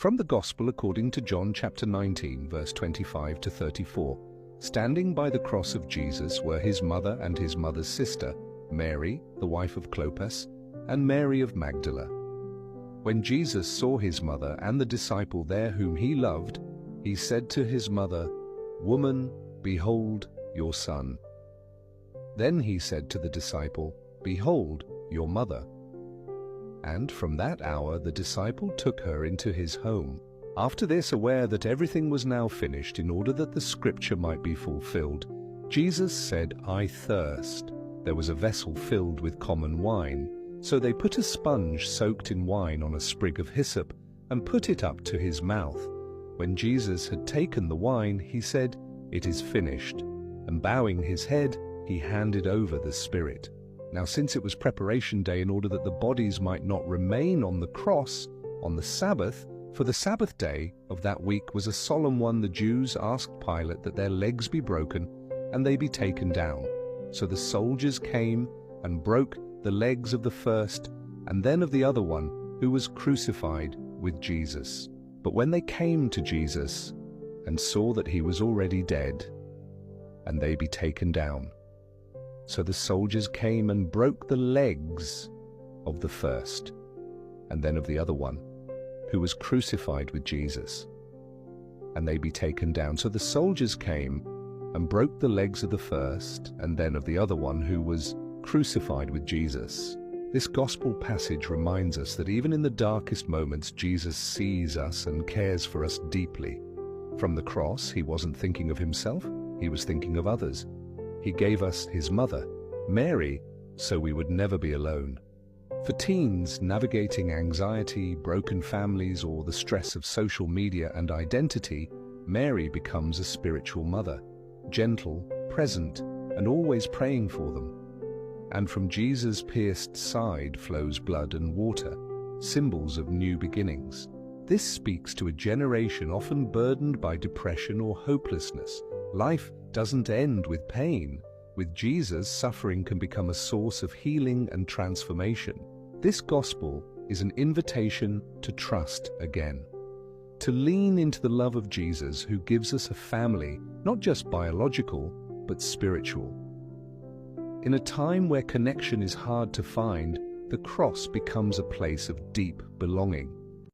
From the Gospel according to John chapter 19, verse 25 to 34. Standing by the cross of Jesus were his mother and his mother's sister, Mary, the wife of Clopas, and Mary of Magdala. When Jesus saw his mother and the disciple there whom he loved, he said to his mother, "Woman, behold your son." Then he said to the disciple, "Behold your mother." And from that hour the disciple took her into his home. After this, aware that everything was now finished in order that the scripture might be fulfilled, Jesus said, "I thirst." There was a vessel filled with common wine. So they put a sponge soaked in wine on a sprig of hyssop and put it up to his mouth. When Jesus had taken the wine, he said, "It is finished." And bowing his head, he handed over the spirit. Now since it was preparation day, in order that the bodies might not remain on the cross on the Sabbath, for the Sabbath day of that week was a solemn one, the Jews asked Pilate that their legs be broken and they be taken down. So the soldiers came and broke the legs of the first and then of the other one who was crucified with Jesus. But when they came to Jesus and saw that he was already dead, and they be taken down. So the soldiers came and broke the legs of the first and then of the other one who was crucified with Jesus, and they be taken down. So the soldiers came and broke the legs of the first and then of the other one who was crucified with Jesus. This gospel passage reminds us that even in the darkest moments, Jesus sees us and cares for us deeply. From the cross, he wasn't thinking of himself, he was thinking of others. He gave us his mother, Mary, so we would never be alone. For teens navigating anxiety, broken families, or the stress of social media and identity, Mary becomes a spiritual mother, gentle, present, and always praying for them. And from Jesus' pierced side flows blood and water, symbols of new beginnings. This speaks to a generation often burdened by depression or hopelessness. Life doesn't end with pain. With Jesus, suffering can become a source of healing and transformation. This gospel is an invitation to trust again, to lean into the love of Jesus who gives us a family, not just biological, but spiritual. In a time where connection is hard to find, the cross becomes a place of deep belonging.